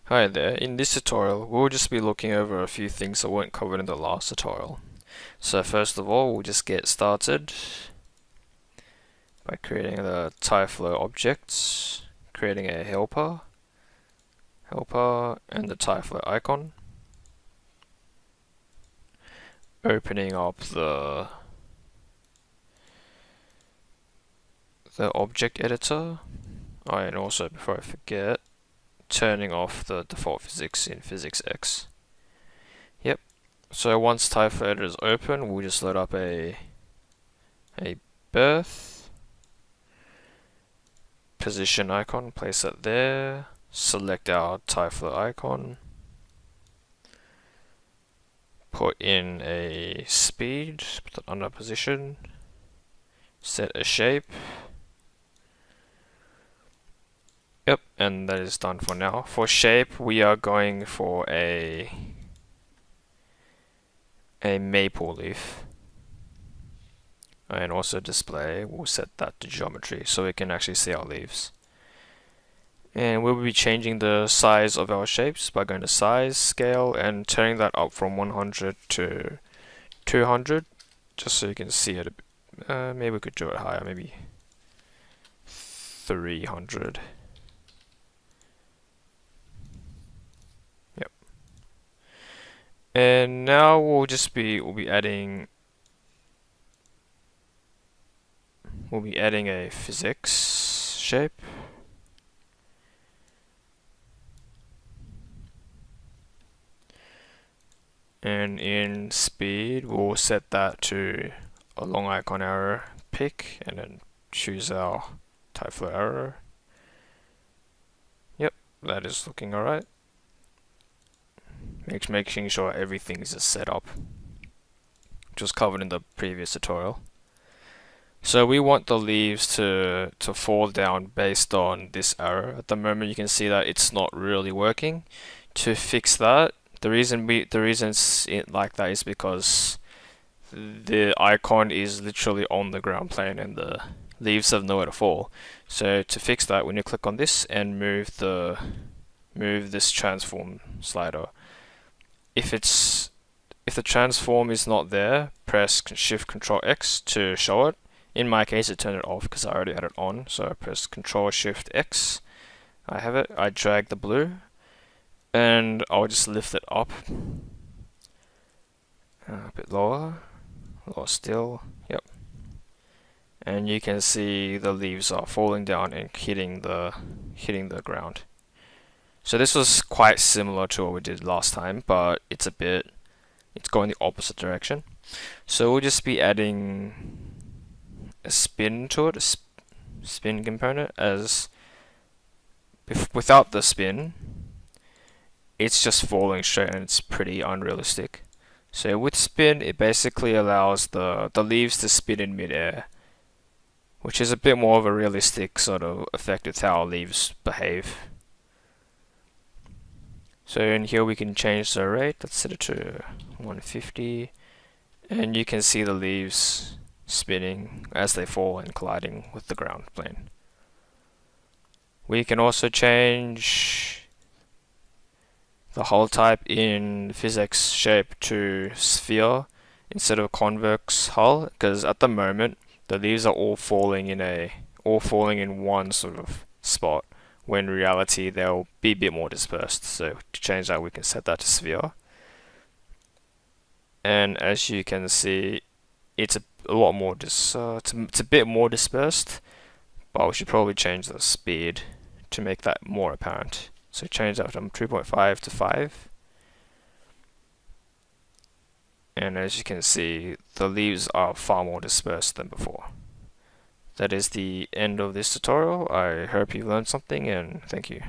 Hi there, in this tutorial we'll just be looking over a few things that weren't covered in the last tutorial. So first of all, we'll just get started by creating the Tyflow objects, creating a helper, and the Tyflow icon, opening up the object editor, and also before I forget, turning off the default physics in Physics X. Yep. So once Tyflow editor is open, we'll just load up a birth position icon, place it there, select our Tyflow icon, put in a speed, put it under position, set a shape. Yep, and that is done for now. For shape, we are going for a maple leaf. And also display, we'll set that to geometry so we can actually see our leaves. And we'll be changing the size of our shapes by going to size, scale, and turning that up from 100 to 200, just so you can see it a bit. Maybe we could do it higher, maybe 300. Yep. And now we'll be adding a physics shape. And in speed, we'll set that to a long icon arrow pick, and then choose our Tyflow arrow. Yep, that is looking alright. Making sure everything is set up, which was covered in the previous tutorial. So we want the leaves to fall down based on this arrow. At the moment you can see that it's not really working. To fix that, the reason it's like that is because the icon is literally on the ground plane and the leaves have nowhere to fall. So to fix that, when you click on this and move this transform slider, if the transform is not there, press Shift Control X to show it. In my case, it turned it off because I already had it on, so I press Control Shift X. I have it. I drag the blue, and I'll just lift it up a bit lower still. Yep. And you can see the leaves are falling down and hitting the ground. So this was quite similar to what we did last time, but it's going the opposite direction. So we'll just be adding a spin to it, a spin component, as without the spin, it's just falling straight and it's pretty unrealistic. So with spin, it basically allows the leaves to spin in midair, which is a bit more of a realistic sort of effect with how leaves behave. So in here we can change the rate. Let's set it to 150, and you can see the leaves spinning as they fall and colliding with the ground plane. We can also change the hull type in physics shape to sphere instead of convex hull, because at the moment the leaves are all falling in one sort of spot, when in reality they'll be a bit more dispersed. So to change that, we can set that to sphere. And as you can see, it's a lot more it's a bit more dispersed, but we should probably change the speed to make that more apparent. So change that from 3.5 to 5. And as you can see, the leaves are far more dispersed than before. That is the end of this tutorial. I hope you learned something, and thank you.